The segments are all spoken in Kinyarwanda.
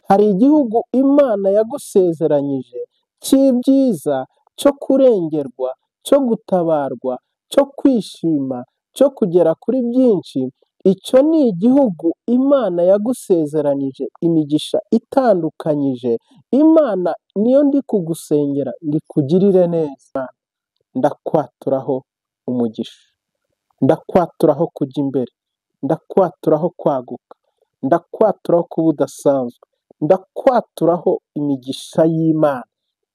Hari igihugu Imana yagusezeranyije cy'ibyiza, cyo kurengerwa, cyo gutabarwa, cyo kwishima, cyo kugera kuri byinshi. Icyo ni igihugu Imana yagusezeranije imigisha itandukanyije. Imana niyo ndi kugusengera ngo ikugirire neza. Ndakwaturaho umugisha, ndakwaturaho kujya imbere, ndakwaturaho kwaguka, ndakwaturaho kuba udasanzwe, ndakwaturaho imigisha y'Imana.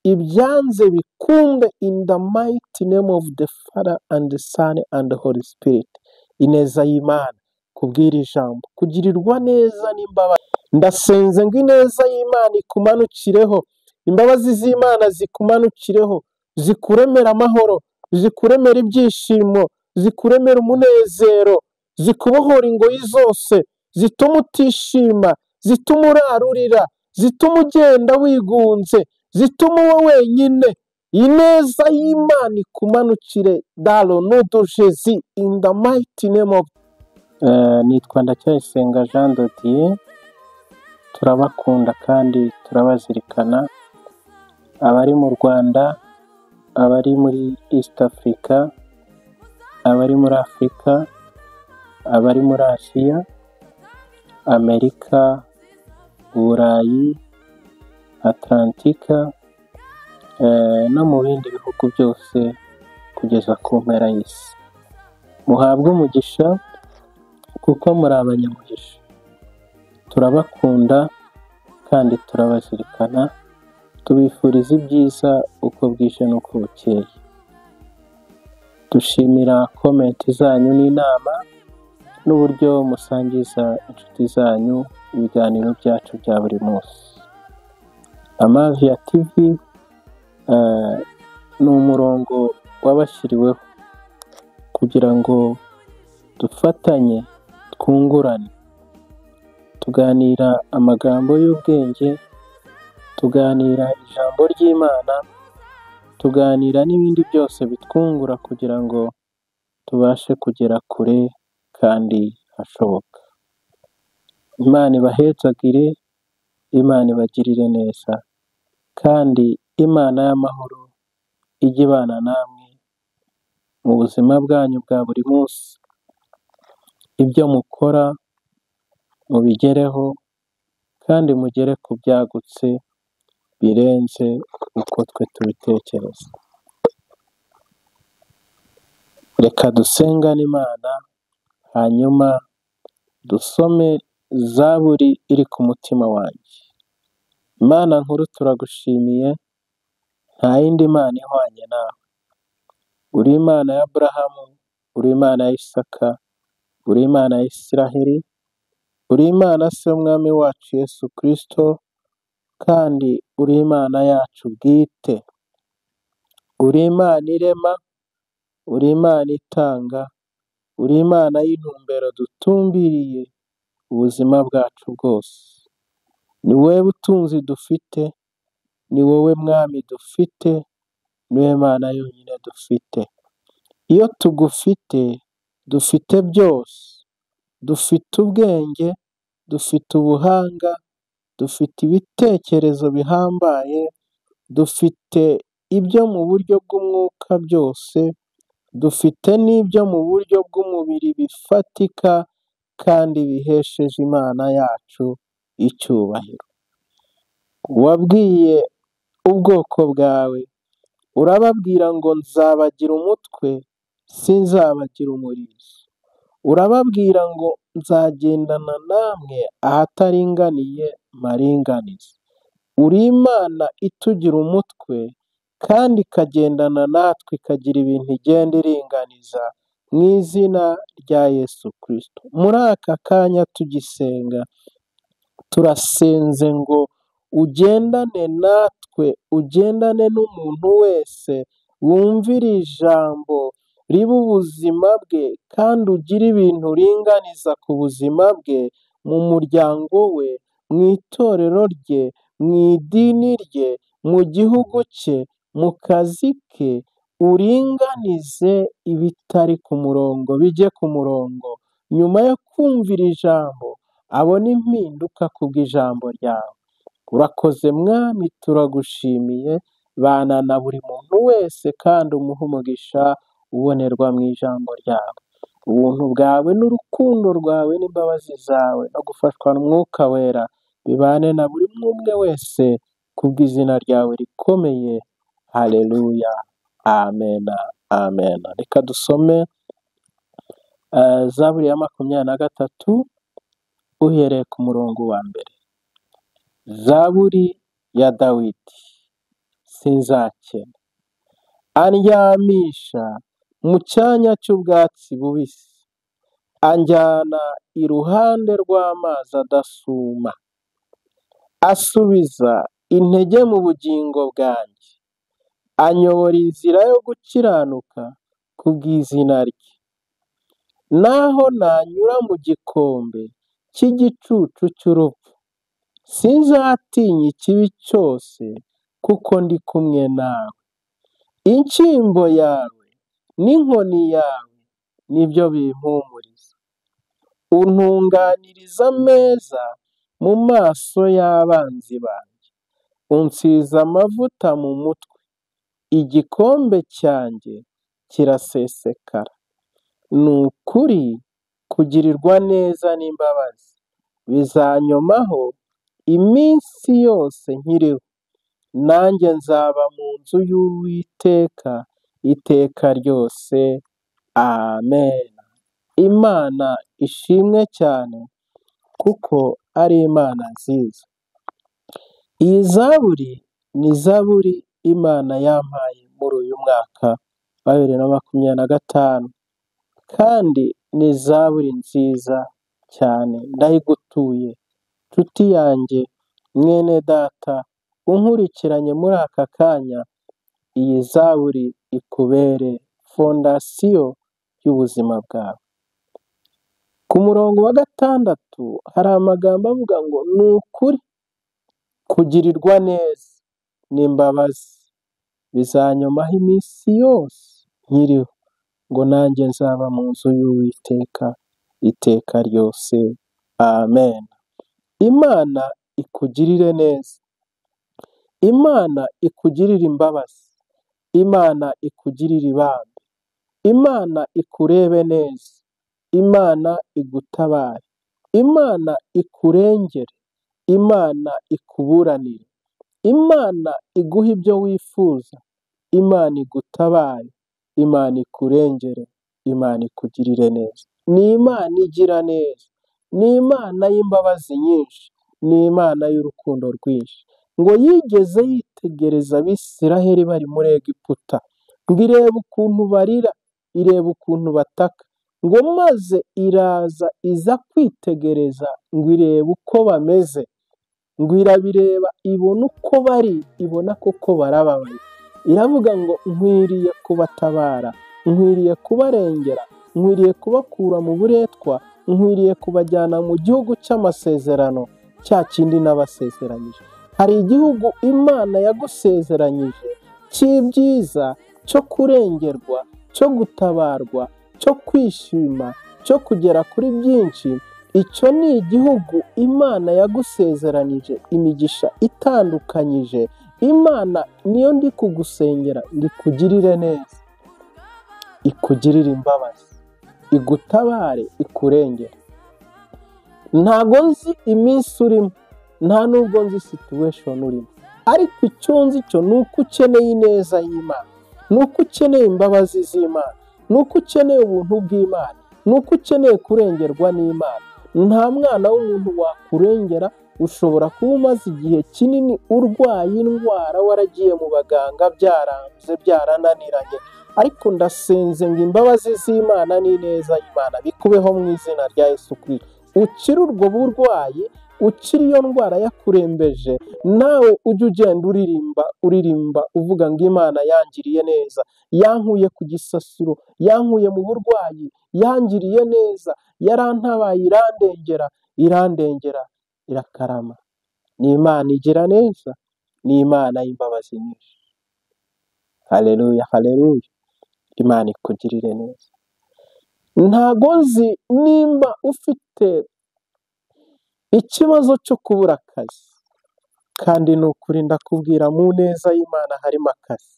Ibyanze bikunde in the mighty name of the Father and the Son and the Holy Spirit. Ineza y'Imana kubwira ijambo, kugirirwa neza n'imbabazi. Ndasenze ngo ineza y'Imana ikumanukireho, imbabazi z'Imana zikumanukireho, zikuremera amahoro, zikuremera ibyishimo, zikuremera umunezero, zikubohora ingoyi zose, zituma utishima, zituma urarurira, zituma ugenda wigunze, zituma uba wenyine. Ineza y'Imana ikumanukire dalo nudu Jezi in the mighty name of nitwa Ndacyayisenga Jean de Dieu. Turabakunda kandi turabazirikana, abari mu Rwanda, abari muri East Africa, abari muri Afurika, abari muri Aziya, Amerika, Burayi, Atlantika, no mu bindi bihugu byose kugeza ku mpera y'isi. Muhabwe umugisha kuko muri abanyamugisha. Turabakunda kandi turabazirikana, tubifuriza ibyiza uko bwije n'uko bukeye. Dushimira komenti zanyu n'inama n'uburyo musangiza inshuti zanyu ibiganiro byacu bya buri munsi. Amavia TV ni umurongo wabashyiriweho kugira ngo dufatanye, twungurane, tuganira amagambo y'ubwenge, tuganira ijambo ry'Imana, tuganira n'ibindi byose bitwungura kugira ngo tubashe kugera kure kandi hashoboka. Imana ibahezagire, Imana ibagirire neza, kandi Imana y'amahoro ijye ibana namwe mu buzima bwanyu bwa buri munsi. Ibyo mukora mubigereho kandi mugere ku byagutse birenze uko twe tubitekereza. Reka dusengane Imana, hanyuma dusome Zaburi iri ku mutima wanjye. Imana nkuru, turagushimiye, nta yindi Mana ihwanye nawe. Uri Imana ya Aburahamu, uri Imana ya Isaka, uri Imana ya Isiraheli, uri Imana se w'Umwami wacu Yesu Kristo, kandi uri Imana yacu bwite. Uri Imana irema, uri Imana itanga, uri Imana y'intumbero dutumbiriye ubuzima bwacu bwose. Ni wowe butunzi dufite, ni wowe Mwami dufite, ni wowe Mana yonyine dufite. Iyo tugufite, dufite byose. Dufite ubwenge, dufite ubuhanga, dufite ibitekerezo bihambaye, dufite ibyo mu buryo bw'umwuka byose, dufite n'ibyo mu buryo bw'umubiri bifatika kandi bihesheje Imana yacu icyubahiro. Wabwiye ubwoko bwawe, urababwira ngo nzabagira umutwe, sinzabagira umurizo. Urababwira ngo nzagendana namwe ahataringaniye maringanize. Uri Imana itugira umutwe kandi ikagendana natwe, ikagira ibintu igenda iringaniza, mu izina rya Yesu Kristo. Muri aka kanya tugisenga, turasenze ngo ugendane natwe, ugendane n'umuntu wese wumvira ijambo riba ubuzima bwe, kandi ugire ibintu uringaniza ku buzima bwe, mu muryango we, mu itorero rye, mu idini rye, mu gihugu cye, mu kazi ke. Uringanize ibitari ku murongo bijye ku murongo. Nyuma yo kumvira ijambo, abone impinduka kubw'ijambo ryawe. urakoze mwami, turagushimiye, bana na buri muntu wese kandi umuhe umugisha ubonerwa mu ijambo ryawe. Ubuntu bwawe n'urukundo rwawe n'imbabazi zawe no gufashwa n'Umwuka Wera bibane na buri umwe wese kubw'izina ryawe rikomeye. Haleluya, amena, amena. Reka dusome Zaburi ya 23 uhereye ku murongo wa mbere. Zaburi ya Dawidi. Sinzakena, andyamisha mu cyanya cy'ubwatsi bubisi, anjyana iruhande rw'amazi adasuma, asubiza intege mu bugingo bwanjye, anyobora inzira yo gukiranuka kubw'izina rye. Naho nanyura mu gikombe cy'igicucu cy'urupfu, sinzatinya ikibi cyose, kuko ndi kumwe nawe. Inshyimbo yawe n'inkoni yawe nibyo bimpumuriza. Untunganiriza ameza mu maso y'abanzi banjye, unsize amavuta mu mutwe, igikombe cyanjye kirasesekara. Ni ukuri kugirirwa neza n'imbabazi bizanyomaho iminsi yose nkiriho, nanjye nzaba mu nzu y'Uwiteka iteka ryose. Amen. Imana ishimwe cyane kuko ari Imana nziza. Iyi zaburi ni zaburi Imana yampaye muri uyu mwaka wa 2025, kandi ni zaburi nziza cyane. Ndayigutuye nshuti yanjye, mwene data unkurikiranye muri aka kanya. Iyi zaburi ikubere fondasiyo y'ubuzima bwawe. Ku murongo wa 6 hari amagambo avuga ngo ni ukuri kugirirwa neza n'imbabazi bizanyomaho iminsi yose nkiriho, ngo nanjye nzaba mu nzu y'Uwiteka iteka ryose. Amen. Imana ikugirire neza, Imana ikugirire imbabazi, Imana ikugirire ibambe, Imana ikurebe neza, Imana igutabare, Imana ikurengere, Imana ikuburanire, Imana iguhe ibyo wifuza, Imana igutabare, Imana ikurengere, Imana ikugirire neza. Ni Imana igira neza, ni Imana y'imbabazi nyinshi, ni Imana y'urukundo rwinshi. Ngo yigeze yitegereza Abisiraheli bari muri Egiputa, ngo irebe ukuntu barira, ireba ukuntu bataka, ngo maze iraza iza kwitegereza, ngo irebe uko bameze, ngo irabireba ibona uko bari, ibona koko barababaye. Iravuga ngo nkwiriye kubatabara, nkwiriye kubarengera, nkwiriye kubakura mu buretwa, nkwiriye kubajyana mu gihugu cy'amasezerano, cya kindi n'abasezeranyije. Hari igihugu Imana yagusezeranyije cy'ibyiza, cyo kurengerwa, cyo gutabarwa, cyo kwishima, cyo kugera kuri byinshi. Icyo ni igihugu Imana yagusezeranije imigisha itandukanyije. Imana niyo ndi kugusengera ngo ikugirire neza, ikugirire imbabazi, igutabare, ikurengere. Ntago nzi iminsi urimo, nta nubwo nzi situation urimo, ariko icyo nzi cyo ni uko ukeneye ineza y'Imana, ni uko ukeneye imbabazi z'Imana, ni uko ukeneye ubuntu bw'Imana, ni uko ukeneye kurengerwa n'Imana. Nta mwana w'umuntu wakurengera. Ushobora kuba umaze igihe kinini urwaye indwara, waragiye mu baganga byaranze, byarananiranye, ariko ndasenze ngo imbabazi z'Imana n'ineza y'Imana bikubeho mu izina rya Yesu Kristo. Ukire ubwo burwayi, ukiri iyo ndwara yakurembeje, nawe ujye ugenda uririmba uvuga ngo Imana yangiriye neza, yankuye ku gisasiro, yankuye mu burwayi, yangiriye neza, yarantabaye, irandengera, irakarama. Ni Imana igira neza, ni Imana y'imbabazi nyinshi. Haleluya, haleluya. Imana ikugirire neza. Ntago nzi nimba ufite ikibazo cyo kubura akazi, kandi ni ukuri ndakubwira mu neza y'Imana harimo akazi.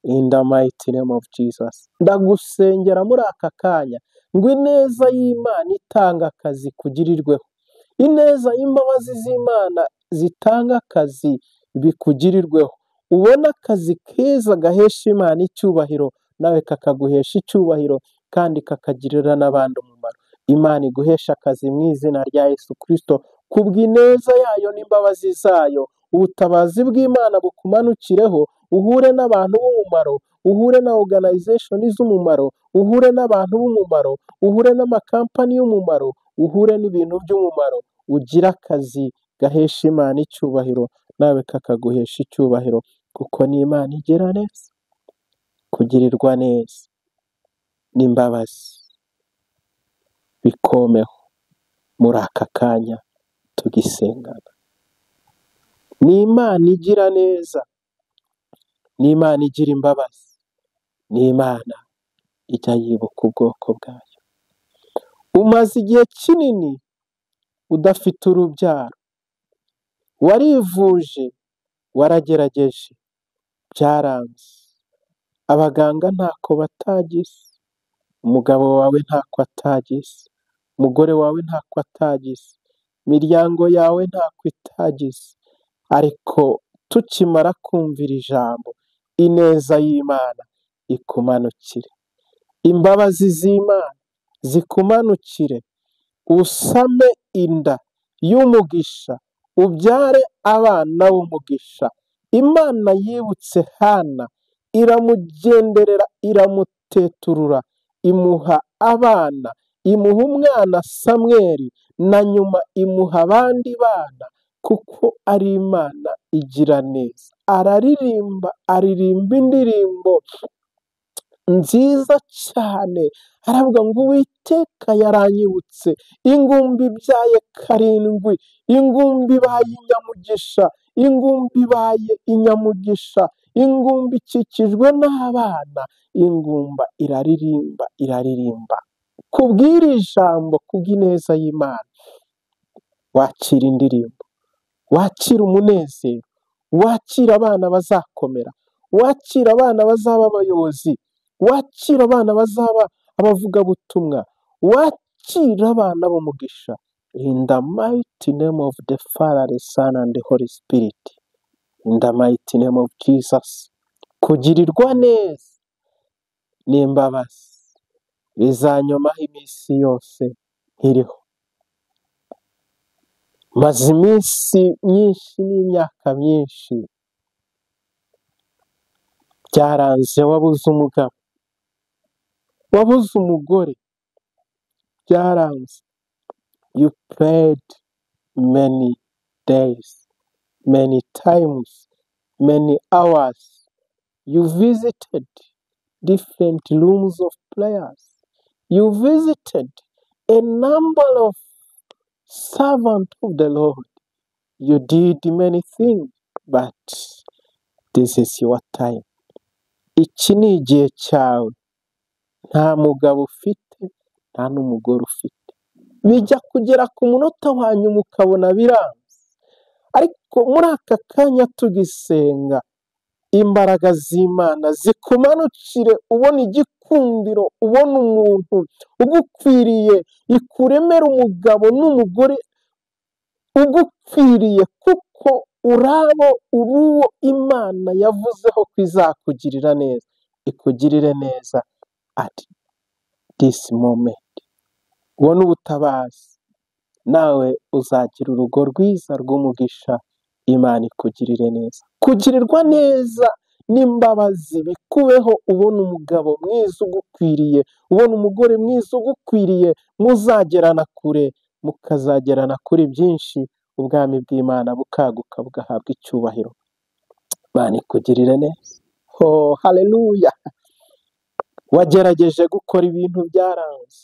In the mighty name of Jesus. Ndagusengera muri aka kanya ngo ineza y'Imana itanga akazi kugirirweho. Ineza y'imbabazi z'Imana zitanga akazi bikugirirweho. Ubona akazi keza gahesha Imana icyubahiro, nawe kakaguhesha icyubahiro kandi kakagirira n'abandi umumaro. Imana iguhesha akazi mu izina rya Yesu Kristo, kubw'ineza yayo n'imbabazi zayo. Ubutabazi bw'Imana bukumanukireho, uhure n'abantu b'umumaro, uhure na organization z'umumaro, uhure n'abantu b'umumaro, uhure n'amakampani y'umumaro, uhure n'ibintu by'umumaro. Ugira akazi gahesha Imana icyubahiro, nawe kakaguhesha icyubahiro, kuko ni Imana igira neza. Kugirirwa neza n'imbabazi bikomeho muri aka kanya tugisengana. Ni Imana igira neza, ni Imana igira imbabazi, ni Imana ijya yibuka ubwoko bwayo. Umaze igihe kinini udafite urubyaro, warivuje, waragerageje, byaranze. Abaganga ntako batagize, umugabo wawe ntako atagize, umugore wawe ntako atagize, imiryango yawe ntako itagize, ariko tukimara kumvira ijambo, ineza y'Imana ikumanukire, imbabazi z'Imana zikumanukire, usame inda y'umugisha, ubyare abana b'umugisha. Imana yibutse Hana, iramugenderera, iramuteturura, imuha abana, imuha umwana Samweli, na nyuma imuha abandi bana, kuko ari Imana igira neza. Aririmba indirimbo nziza cyane, aravuga ngo Uwiteka yaranyibutse, ingumbi ibyaye karindwi, ingumbi ibaye inyamugisha, ingumbi ibaye inyamugisha, ingumbi ikikijwe n'abana, ingumba iraririmba. Kubw'iri jambo, kubw'ineza y'Imana, wakira indirimbo, wakira umunezero, wakira abana bazakomera, wakira abana bazaba abayobozi, wakira abana bazaba abavugabutumwa, wakira abana b'umugisha. In the mighty name of the Father, the Son and the Holy Spirit. In the mighty name of Jesus. Kugirirwa neza n'imbabazi bizanyomaho iminsi yose nkiriho. Maze iminsi myinshi n'imyaka myinshi, byaranze, wabuze umugabo, wabuze umugore, byaranze. You prayed many days, many times, many hours. You visited different rooms of prayers. You visited a number of servants of the Lord. You did many things, but this is your time. Iki ni igihe cyawe. Nta mugabo ufite, nta n'umugore ufite. Bijya kugera ku munota wa nyuma ukabona biranze, ariko muri aka kanya tugisenga, imbaraga z'Imana zikumanukire, ubona igikundiro, ubona umuntu ugukwiriye, ikuremera umugabo n'umugore ugukwiriye, kuko urabo uruwo Imana yavuzeho ko izakugirira neza. Ikugirire neza at this moment. Ubona ubutabazi, nawe uzagira urugo rwiza rw'umugisha. Imana ikugirire neza. Kugirirwa neza n'imbabazi bikubeho, ubona umugabo mwiza ugukwiriye, ubona umugore mwiza ugukwiriye, muzagerana kure, mukazagerana kuri byinshi, ubwami bw'Imana bukaguka, bugahabwa icyubahiro. Imana ikugirire neza. Oh, haleluya. Wagerageje gukora ibintu byaranze,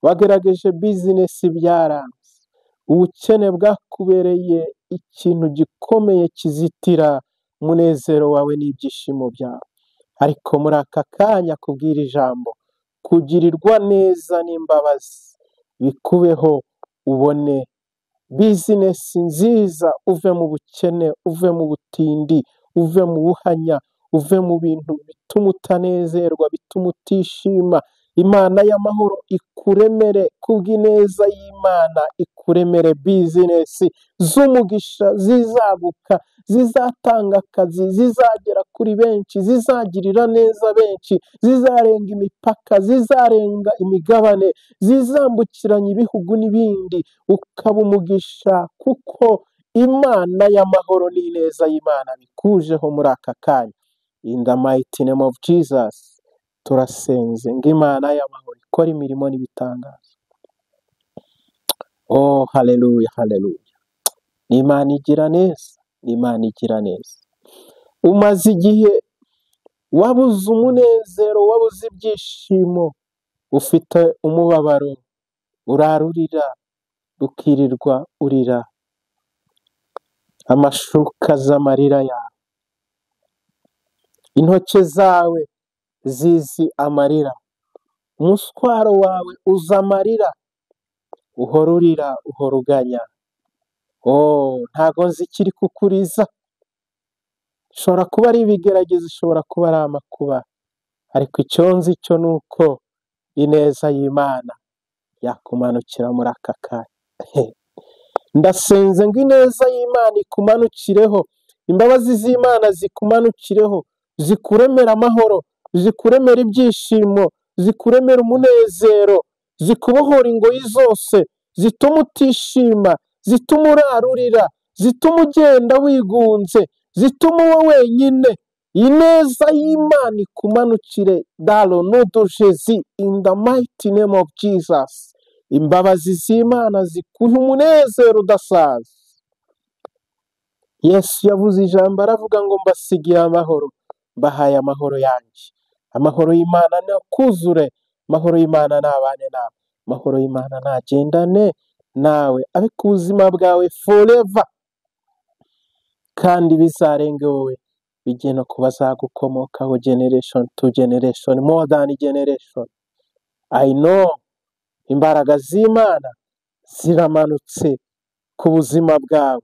wagerageje bizinesi byaranze, ubukene bwakubereye ikintu gikomeye kizitira umunezero wawe n'ibyishimo byawe, ariko muri aka kanya kubwira ijambo, kugirirwa neza n'imbabazi bikubeho, ubone bizinesi nziza, uve mu bukene, uve mu butindi, uve mu buhanya, uve mu bintu bituma utanezerwa, bituma utishima. Imana y'amahoro ikuremere kubw'ineza y'Imana, ikuremere bizinesi z'umugisha zizaguka, zizatanga akazi, zizagera kuri benshi, zizagirira neza benshi, zizarenga imipaka, zizarenga imigabane, zizambukiranya ibihugu n'ibindi, ukaba umugisha kuko Imana y'amahoro n'ineza y'Imana bikujeho muri aka kanya. In the mighty name of Jesus, turasenze ngo Imana y'amahoro ikora imirimo n'ibitangaza. Oh, haleluya, haleluya. Ni Imana igira neza, ni Imana igira neza. Umaze igihe wabuze umunezero, wabuze ibyishimo, ufite umubabaro, urarurira, ukirirwa urira, amashuka z'amarira yawe, intoke zawe zizi amarira, umuswaro wawe uza amarira, uhora urira, uhora uganya. Oh, ntago nzi ikiri kukuriza, ishobora kuba ari ibigeragezo, ishobora kuba ari amakuba, ariko icyo nzi cyo ni uko ineza y'Imana yakumanukira muri aka kanya. Ndasenze ngo ineza y'Imana ikumanukireho, imbabazi z'Imana zikumanukireho, zikuremera amahoro, zikuremera ibyishimo, zikuremera umunezero, zikubohora ingoyi zose, zituma utishima, zituma urarurira, zituma ugenda wigunze, zituma uba wenyine. Ineza y'Imana ikumanukire dalo nodo jezi in the mighty name of Jesus. Imbabazi z'Imana zikuha umunezero udasaza. Yesu yavuze ijambo aravuga ngo mbasigiye amahoro, mbahaye amahoro yanjye. Amahoro y'Imana nakuzure, amahoro y'Imana nabane nawe, amahoro y'Imana nagendane nawe, abe ku buzima bwawe forever, kandi bizarenge wowe, bijye no ku bazagukomokaho generation to generation, more than generation. I know imbaraga z'Imana ziramanutse ku buzima bwawe,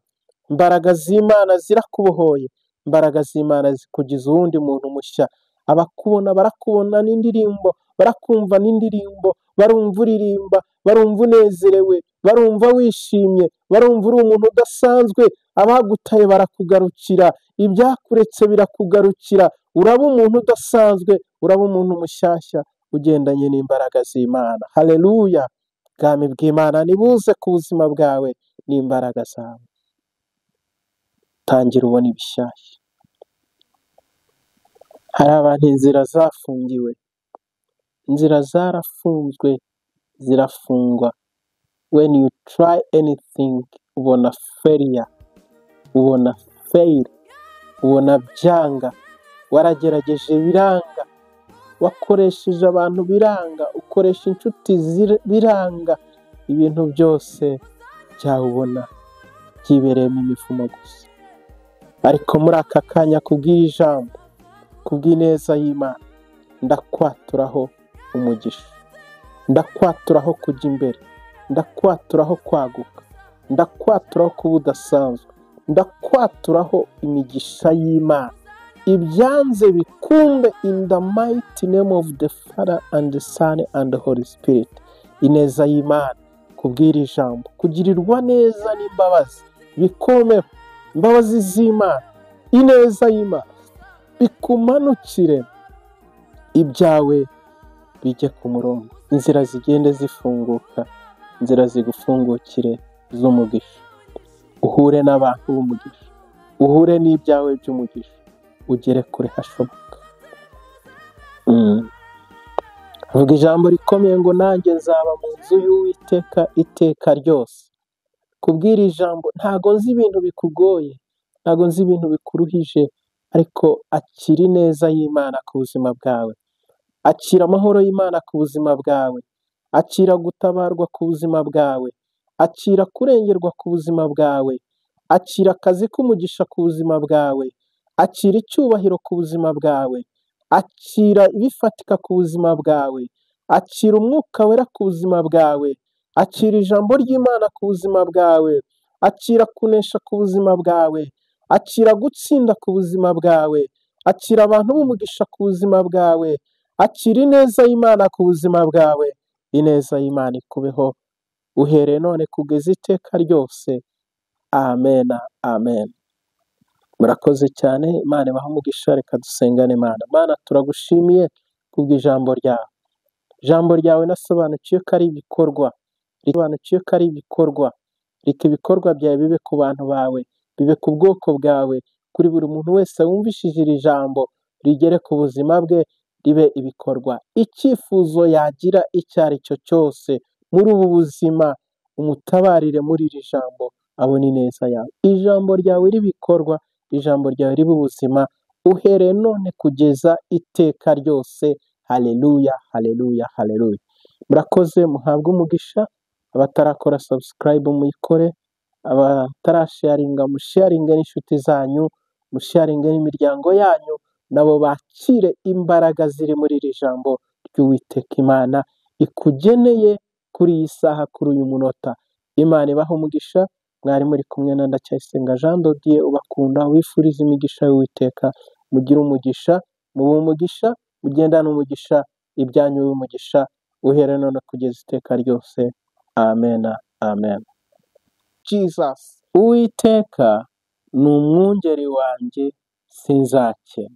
imbaraga z'Imana zirakubohoye, imbaraga z'Imana zikugize uwundi muntu mushya. Abakubona barakubona n'indirimbo, barakumva n'indirimbo, barumva uririmba, barumva unezerewe, barumva wishimye, barumva uri umuntu udasanzwe. Abagutaye barakugarukira, ibyakuretse birakugarukira, uraba umuntu udasanzwe, uraba umuntu mushyashya ugendanye n'imbaraga z'Imana. Haleluya. Ubwami bw'Imana nibuze ku buzima bwawe n'imbaraga zawe, tangira ubona ibishyashya. Hari abantu inzira zafungiwe, inzira zarafunzwe, zirafungwa. When you try anything, ubona failure, ubona fail, ubona byanga. Waragerageje biranga, wakoresheje abantu biranga, ukoresha inshuti biranga, ibintu byose byawubona byibereyemo imivumo gusa. Ariko muri aka kanya kubw'ijambo, kubw'ineza y'Imana, ndakwaturaho umugisha, ndakwaturaho kujya imbere, ndakwaturaho kwaguka, ndakwaturaho kuba udasanzwe, ndakwaturaho imigisha y'Imana. Ibyanze bikumbe in the mighty name of the Father and the Son and the Holy Spirit. Ineza y'Imana kubw'iri jambo, kugirirwa neza n'imbabazi bikomeho, imbabazi z'Imana, ineza y'Imana bikumanukire, ibyawe bijye ku murongo, inzira zigende zifunguka, inzira zigufungukire z'umugisha. Uhure n'abantu b'umugisha, uhure n'ibyawe by'umugisha, ugere kure hashoboka. Avuga ijambo rikomeye ngo nanjye nzaba mu nzu y'Uwiteka iteka ryose. Kubw'iri jambo ntago nzi ibintu bikugoye, ntago nzi ibintu bikuruhije, ariko akira ineza y'Imana ku buzima bwawe, akira amahoro y'Imana ku buzima bwawe, akira gutabarwa ku buzima bwawe, akira kurengerwa ku buzima bwawe, akira akazi k'umugisha ku buzima bwawe, akira icyubahiro ku buzima bwawe, akira ibifatika ku buzima bwawe, akira umwuka wera ku buzima bwawe, akira ijambo ry'Imana ku buzima bwawe, akira kunesha ku buzima bwawe, akira gutsinda ku buzima bwawe, akira abantu b'umugisha ku buzima bwawe, akira ineza y'Imana ku buzima bwawe, ineza y'Imana ikubeho uhereye none kugeza iteka ryose. Amen, amen. Murakoze cyane, Imana ibahe umugisha. Reka dusengane. Mana turagushimiye kubw'ijambo ryawe. Ijambo ryawe nasobanukiwe ko ari ibikorwa, risobanukiwe ko ari ibikorwa. Reka ibikorwa byawe bibe ku bantu bawe, bibe ku bwoko bwawe, kuri buri muntu wese wumvishije iri jambo, rigere ku buzima bwe, ribe ibikorwa. Icyifuzo yagira icyo ari cyo cyose muri ubu buzima, umutabarire muri iri jambo, abone ineza yawe. Ijambo ryawe ribikorwa, ijambo ryawe ribe ubuzima, uhereye none kugeza iteka ryose. Haleluya, haleluya, haleluya. Murakoze, muhabwe umugisha. Abatarakora subscribe muyikore, abatarasharinga musharinge n'inshuti zanyu, musharinge n'imiryango yanyu, nabo bakire imbaraga ziri muri iri jambo ry'Uwiteka Imana ikugeneye kuri iyi saha, kuri uyu munota. Imana ibahe umugisha. Mwari muri kumwe na Ndacyayisenga Jean de Dieu, ubakunda, wifuriza imigisha y'Uwiteka. Mugire umugisha, mube umugisha, mugendane umugisha, ibyanyu bibe umugisha, uhere none kugeza iteka ryose. Amen, amen. Jesus, Uwiteka ni umwungeri wanjye, sinzakena.